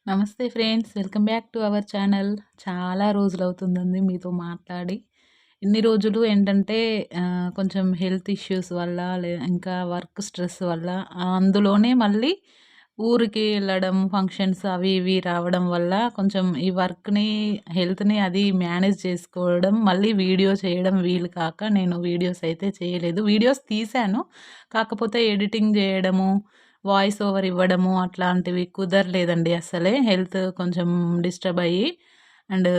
నమస్తే friends. Welcome back to our channel. చాలా రోజులవుతుందండి మీతో మాట్లాడి. ఇన్ని రోజులు ఏంటంటే కొంచెం హెల్త్ ఇష్యూస్ వల్ల ఇంకా వర్క్ స్ట్రెస్ వల్ల అందులోనే మళ్ళీ ఊరికి వెళ్ళడం, ఫంక్షన్స్ అవి ఇవి రావడం వల్ల కొంచెం ఈ వర్క్‌ని, హెల్త్‌ని అది మేనేజ్ చేసుకోవడం, మళ్ళీ వీడియో చేయడం వీలు కాక నేను వీడియోస్ అయితే చేయలేదు. వీడియోస్ తీశాను. కాకపోతే ఎడిటింగ్ చేయడము, వాయిస్ ఓవర్ ఇవ్వడము అట్లాంటివి కుదరలేదండి అస్సలే. హెల్త్ కొంచెం డిస్టర్బ్ అయ్యి అండ్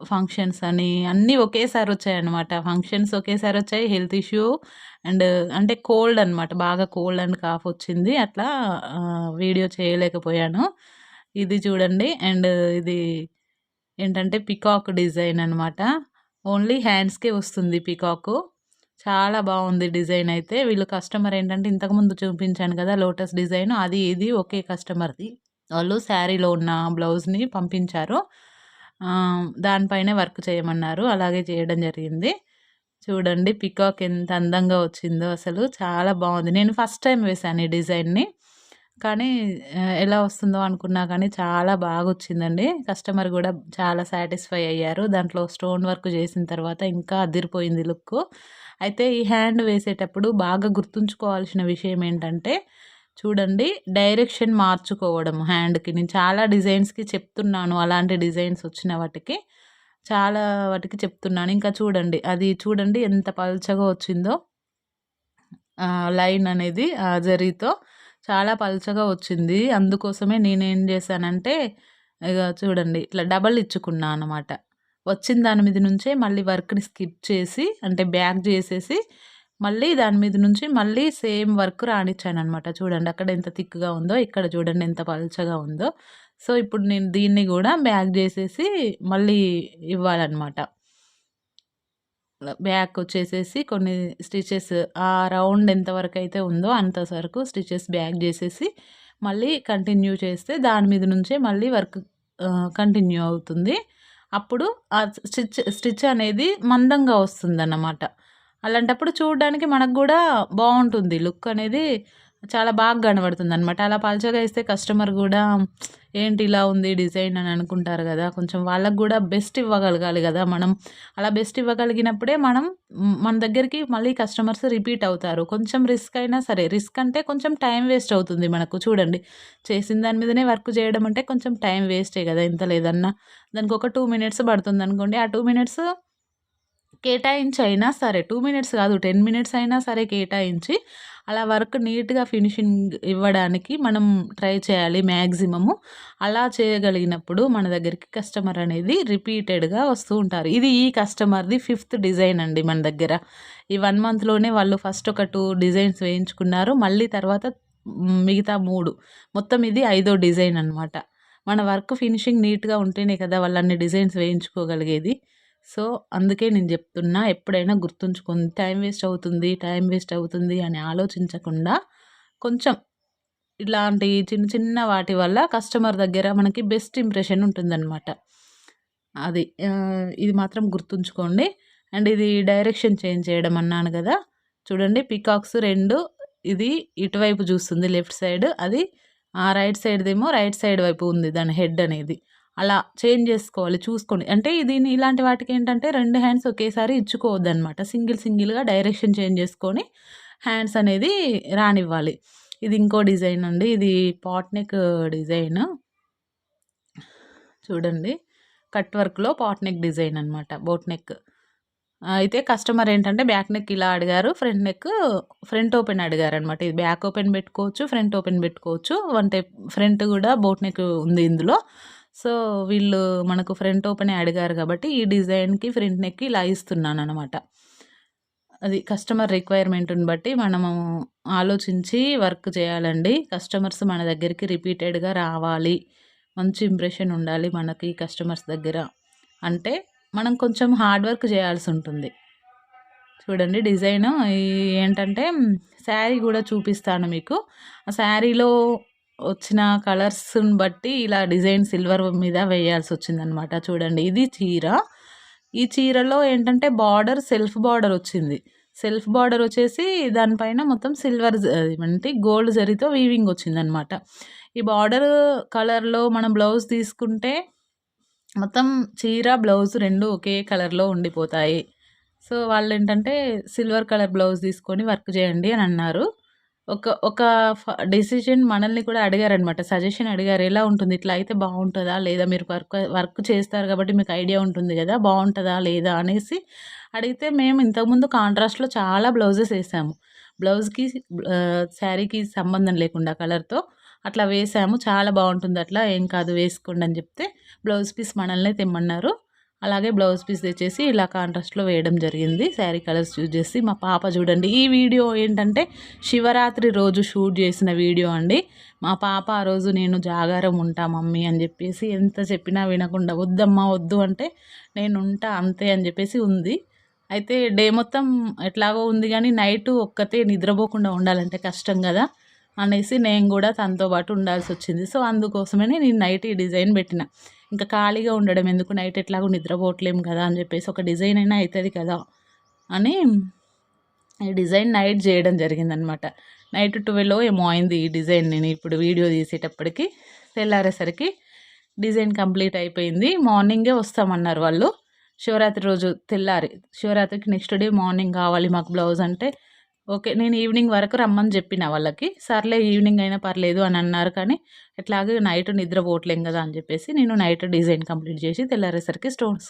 ఫంక్షన్స్ అని అన్నీ ఒకేసారొచ్చాయన్నమాట. ఫంక్షన్స్ ఒకేసారొచ్చాయి. హెల్త్ ఇష్యూ అండ్ అంటే కోల్డ్ అనమాట. బాగా కోల్డ్ అండ్ కాఫ్ వచ్చింది. అట్లా వీడియో చేయలేకపోయాను. ఇది చూడండి అండ్ ఇది ఏంటంటే పికాక్ డిజైన్ అనమాట. ఓన్లీ హ్యాండ్స్‌కే వస్తుంది పికాకు. చాలా బావుంది డిజైన్ అయితే. వీళ్ళు కస్టమర్ ఏంటంటే ఇంతకుముందు చూపించాను కదా! లోటస్ డిజైన్ అది ఇది ఒకే కస్టమర్‌ది. వాళ్ళు శారీలో ఉన్న బ్లౌజ్‌ని పంపించారు. దానిపైనే వర్క్ చేయమన్నారు. అలాగే చేయడం జరిగింది. చూడండి పికాక్ ఎంత అందంగా వచ్చిందో అసలు చాలా బావుంది. నేను ఫస్ట్ టైమ్ వేశాను ఈ డిజైన్‌ని. కానీ ఎలా వస్తుందో అనుకున్నా కానీ చాలా బాగొచ్చిందండి. కస్టమర్ గూడా చాలా సాటిస్ఫై అయ్యారు. దాంట్లో స్టోన్ వర్క్ చేసిన తర్వాత ఇంకా అదిరిపోయింది లుక్కు. అయితే ఈ హ్యాండ్ వేసేటప్పుడు బాగా గుర్తుంచుకోవాల్సిన విషయం ఏంటంటే, చూడండి డైరెక్షన్ మార్చుకోవడం హ్యాండ్‌కి. నేను చాలా డిజైన్స్‌కి చెప్తున్నాను. అలాంటి డిజైన్స్ వచ్చిన వాటికి. చాలా వాటికి చెప్తున్నాను. ఇంకా చూడండి. అది చూడండి ఎంత పల్చగా వచ్చిందో. లైన్ అనేది జరీతో చాలా పల్చగా వచ్చింది. అందుకోసమే నేనేం చేశానంటే, ఇగ చూడండి ఇట్లా డబల్ ఇచ్చుకున్నా అనమాట. వచ్చిన దాని మీద నుంచే మళ్ళీ వర్క్‌ని స్కిప్ చేసి అంటే బ్యాక్ జేసేసి, మళ్ళీ దాని మీద నుంచి మళ్ళీ సేమ్ వర్క్ రానిచ్చాననమాట. చూడండి అక్కడ ఎంత థిక్‌గా ఉందో, ఇక్కడ చూడండి ఎంత పల్చగా ఉందో. సో, ఇప్పుడు నేను దీన్ని గూడా బ్యాక్ జేసేసి మళ్ళీ ఇవ్వాలనమాట. బ్యాకొచ్చేసేసి కొన్ని స్టిచెస్ రౌండ్ ఎంతవరకైతే ఉందో అంత వరకు స్టిచెస్ బ్యాక్ జేసేసి, మళ్ళీ కంటిన్యూ చేస్తే దాని మీద నుంచే మళ్ళీ వర్క్ కంటిన్యూ అవుతుంది. అప్పుడు ఆ స్టిచ్ అనేది మందంగా వస్తుందన్నమాట. అలాంటప్పుడు చూడడానికి మనకు గూడా బావుంటుంది. లుక్ అనేది చాలా బాగా కనబడుతుందనమాట. అలా పల్చగా ఏస్తే కస్టమర్ గూడా ఏంటి ఇలా ఉంది డిజైన్ అని అనుకుంటారు గదా! కొంచెం వాళ్ళకి గూడా బెస్ట్ ఇవ్వగలగాలి గదా! మనం అలా బెస్ట్ ఇవ్వగలిగినప్పుడే మనం మన దగ్గరికి మళ్ళీ కస్టమర్స్ రిపీట్ అవుతారు. కొంచెం రిస్క్ అయినా సరే, రిస్క్ అంటే కొంచెం టైం వేస్ట్ అవుతుంది మనకు. చూడండి చేసిన దాని మీదనే వర్క్ చేయడం అంటే కొంచెం టైం వేస్టే గదా! ఎంత లేదన్నా. దానికొక 2 మినిట్స్ పడుతుందనుకోండి. ఆ 2 మినిట్స్ కేటాయించి అయినా సరే 2 మినిట్స్ కాదు 10 మినిట్స్ అయినా సరే కేటాయించి అలా వర్క్ నీట్‌గా ఫినిషింగ్ ఇవ్వడానికి మనం ట్రై చేయాలి మాక్సిమము. అలా చేయగలిగినప్పుడు మన దగ్గరికి కస్టమర్ అనేది రిపీటెడ్‌గా వస్తూ ఉంటారు. ఇది ఈ కస్టమర్‌ది ఫిఫ్త్ డిజైన్ అండి మన దగ్గర. ఈ 1 మంత్‌లోనే వాళ్ళు ఫస్ట్ ఒక 2 డిజైన్స్ వేయించుకున్నారు. మళ్ళీ తర్వాత మిగతా 3 మొత్తం ఇది ఐదో డిజైన్ అనమాట. మన వర్క్ ఫినిషింగ్ నీట్‌గా ఉంటేనే కదా! వాళ్ళు అన్ని డిజైన్స్ వేయించుకోగలిగేది. సో, అందుకే నేను జెప్తున్నా ఎప్పుడైనా గుర్తుంచుకోండి. టైం వేస్ట్ అవుతుంది అని ఆలోచించకుండా కొంచెం ఇలాంటి చిన్న చిన్న వాటి వల్ల కస్టమర్ దగ్గర మనకి బెస్ట్ ఇంప్రెషన్ ఉంటుందనమాట. అది. ఇది మాత్రం గుర్తుంచుకోండి. అండ్ ఇది డైరెక్షన్ చేంజ్ చేయడం అన్నాను గదా! చూడండి పికాక్స్ 2 ఇది ఇటువైపు జూస్తుంది లెఫ్ట్ సైడ్. అది రైట్ సైడ్‌దేమో రైట్ సైడ్ వైపు ఉంది దాని హెడ్ అనేది. అలా చేంజ్ జేసుకోవాలి చూసుకోండి. అంటే దీన్ని ఇలాంటి వాటికేంటంటే 2 హ్యాండ్స్ ఒకేసారి ఇచ్చుకోవద్దనమాట. సింగిల్‌గా డైరెక్షన్ చేంజ్ జేసుకొని హ్యాండ్స్ అనేది రానివ్వాలి. ఇది ఇంకో డిజైన్ అండి. ఇది పాట్ నెక్ డిజైన్. చూడండి. కట్ వర్క్‌లో పాట్ నెక్ డిజైన్ అనమాట. Boat neck. అయితే కస్టమర్ ఏంటంటే బ్యాక్ నెక్ ఇలా అడిగారు. ఫ్రంట్ ఓపెన్ అడిగారనమాట. ఇది బ్యాక్ ఓపెన్ పెట్టుకోవచ్చు, ఫ్రంట్ ఓపెన్ పెట్టుకోవచ్చు. అంటే ఫ్రంట్ గూడా బోట్ నెక్ ఉంది ఇందులో. సో, వీళ్ళు మనకు ఫ్రంట్ ఓపెనే అడిగారు కాబట్టి ఈ డిజైన్‌కి ఫ్రంట్ నెక్‌కి ఇలా ఇస్తున్నాననమాట. అది కస్టమర్ రిక్వైర్మెంట్‌ని బట్టి మనము ఆలోచించి వర్క్ చేయాలండి. కస్టమర్స్ మన దగ్గరికి రిపీటెడ్‌గా రావాలి. మంచి ఇంప్రెషన్ ఉండాలి మనకి కస్టమర్స్ దగ్గర. అంటే మనం కొంచెం హార్డ్ వర్క్ చేయాల్సుంటుంది. చూడండి డిజైను ఏంటంటే శారీ గూడా చూపిస్తాను మీకు. ఆ శారీలో వచ్చిన కలర్స్‌ని బట్టి ఇలా డిజైన్ సిల్వర్ మీద వేయాల్సొచ్చిందనమాట. చూడండి ఇది చీర. ఈ చీరలో ఏంటంటే బార్డర్ సెల్ఫ్ బార్డర్ వచ్చింది. సెల్ఫ్ బార్డర్ వచ్చేసి దానిపైన మొత్తం సిల్వర్ ఏమంటే గోల్డ్ జరీతో వీవింగ్ వచ్చిందనమాట. ఈ బార్డర్ కలర్‌లో మనం బ్లౌజ్ తీసుకుంటే మొత్తం చీర, బ్లౌజ్ 2 ఒకే కలర్‌లో ఉండిపోతాయి. సో, వాళ్ళేంటంటే సిల్వర్ కలర్ బ్లౌజ్ తీసుకొని వర్క్ చేయండి అని అన్నారు. ఒక ఒక డెసిషన్ మనల్ని కూడా అడిగారనమాట. సజెషన్ అడిగారు. ఎలా ఉంటుంది? ఇట్లా అయితే బావుంటదా? లేదా? మీరు వర్క్ చేస్తారు కాబట్టి మీకు ఐడియా ఉంటుంది గదా! బావుంటదా? లేదా? అనేసి అడిగితే మేము ఇంతకుముందు కాంట్రాస్ట్‌లో చాలా బ్లౌజెస్ ఏసాము. బ్లౌజ్‌కి శారీకి సంబంధం లేకుండా కలర్‌తో అట్లా వేసాము. చాలా బావుంటుంది అట్లా. ఏం కాదు వేసుకోండి అని జెప్తే బ్లౌజ్ పీస్ మనల్నే తెమ్మన్నారు. అలాగే బ్లౌజ్ పీస్ తెచ్చేసి ఇలా కాంట్రాస్ట్‌లో వేయడం జరిగింది. శారీ కలర్స్ చూజ్ చేసి మా పాప చూడండి. ఈ వీడియో ఏంటంటే శివరాత్రి రోజు షూట్ చేసిన వీడియో అండి. మా పాప ఆ రోజు నేను జాగారం ఉంటా మమ్మీ అని చెప్పేసి ఎంత చెప్పినా వినకుండా వద్దమ్మా వద్దు అంటే నేను ఉంటా అంతే అని చెప్పేసి ఉంది. అయితే డే మొత్తం ఎట్లాగో ఉంది గానీ నైట్ ఒక్కతే నిద్రపోకుండా ఉండాలంటే కష్టం కదా! అనేసి నేను కూడా తనతో పాటు ఉండాల్సొచ్చింది. సో, అందుకోసమని నేను నైట్ ఈ డిజైన్ పెట్టిన. ఇంకా ఖాళీగా ఉండడం ఎందుకు నైట్ ఎట్లాగో నిద్రపోవట్లేము కదా అని చెప్పేసి ఒక డిజైన్ అయినా అవుతుంది కదా అని ఈ డిజైన్ నైట్ చేయడం జరిగిందనమాట. నైట్ 12 ఏమో అయింది ఈ డిజైన్ నేను ఇప్పుడు వీడియో తీసేటప్పటికి. తెల్లారేసరికి డిజైన్ కంప్లీట్ అయిపోయింది. మార్నింగే వస్తామన్నారు వాళ్ళు. శివరాత్రి రోజు తెల్లారి. శివరాత్రికి నెక్స్ట్ డే మార్నింగ్ కావాలి మాకు బ్లౌజ్ అంటే ఓకే. నేను ఈవినింగ్ వరకు రమ్మని చెప్పిన వాళ్ళకి. సర్లే ఈవినింగ్ అయినా పర్లేదు అని అన్నారు కానీ, ఎట్లాగో నైట్ నిద్రపోవట్లేం కదా అని చెప్పేసి నేను నైట్ డిజైన్ కంప్లీట్ చేసి తెల్లారేసరికి స్టోన్స్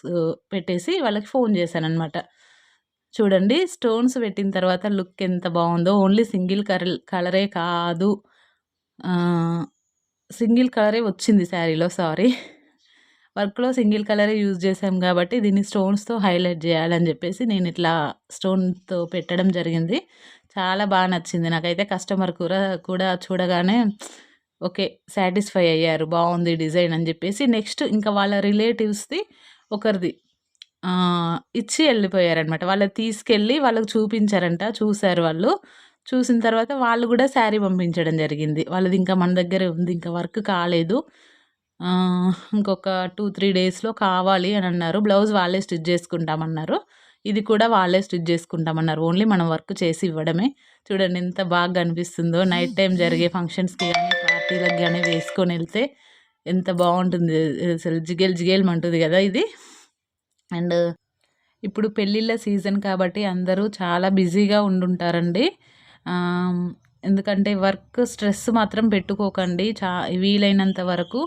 పెట్టేసి వాళ్ళకి ఫోన్ చేశాననమాట. చూడండి స్టోన్స్ పెట్టిన తర్వాత లుక్ ఎంత బావుందో. ఓన్లీ సింగిల్ కలరే కాదు. సింగిల్ కలరే వచ్చింది శారీలో సారీ. వర్క్‌లో సింగిల్ కలరే యూజ్ చేశాం కాబట్టి దీన్ని స్టోన్స్‌తో హైలైట్ చేయాలని చెప్పేసి నేను ఇట్లా స్టోన్‌తో పెట్టడం జరిగింది. చాలా నచ్చింది. నాకైతే కస్టమర్ కూడా చూడగానే ఓకే. సాటిస్ఫై అయ్యారు. బావుంది డిజైన్ అని చెప్పేసి నెక్స్ట్ ఇంకా వాళ్ళ రిలేటివ్స్‌ది ఒకరిది ఇచ్చి ఎళ్ళిపోయారనమాట. వాళ్ళది తీసుకెళ్ళి వాళ్ళకి చూపించారంట. చూసారు వాళ్ళు. చూసిన తర్వాత వాళ్ళు గూడా శారీ పంపించడం జరిగింది. వాళ్ళది ఇంకా మన దగ్గరే ఉంది. ఇంకా వర్క్ కాలేదు. ఇంకొక 2, 3 డేస్‌లో కావాలి అని అన్నారు. బ్లౌజ్ వాళ్ళే స్టిచ్ చేసుకుంటామన్నారు. ఇది కూడా వాళ్ళే స్టిచ్ చేసుకుంటామన్నారు. ఓన్లీ మనం వర్క్ చేసి ఇవ్వడమే. చూడండి ఎంత బాగా కనిపిస్తుందో. నైట్ టైమ్ జరిగే ఫంక్షన్స్‌కి గానీ, పార్టీలకి గానీ వేసుకొనెళ్తే ఎంత బావుంటుంది. అసలు జిగేల్ జిగేల్‌మంటుంది గదా! ఇది. అండ్ ఇప్పుడు పెళ్ళిళ్ళ సీజన్ కాబట్టి అందరూ చాలా బిజీగా ఉండుంటారండి. ఎందుకంటే వర్క్ స్ట్రెస్ మాత్రం పెట్టుకోకండి. వీలైనంత వరకు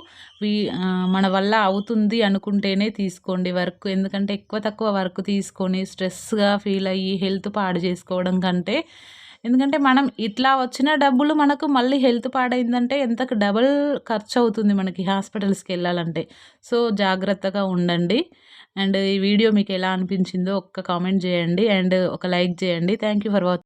మన వల్ల అవుతుంది అనుకుంటేనే తీసుకోండి వర్క్. ఎందుకంటే ఎక్కువ తక్కువ వర్క్ తీసుకొని స్ట్రెస్‌గా ఫీల్ అయ్యి హెల్త్ పాడు చేసుకోవడం కంటే ఎందుకంటే మనం ఇట్లా వచ్చిన డబ్బులు మనకు మళ్ళీ హెల్త్ పాడైందంటే ఎంతకు డబుల్ ఖర్చవుతుంది మనకి హాస్పిటల్స్‌కెళ్ళాలంటే. సో, జాగ్రత్తగా ఉండండి. అండ్ ఈ వీడియో మీకెలా అనిపించిందో ఒక్క కామెంట్ చేయండి. అండ్ ఒక లైక్ చేయండి. Thank you for watching.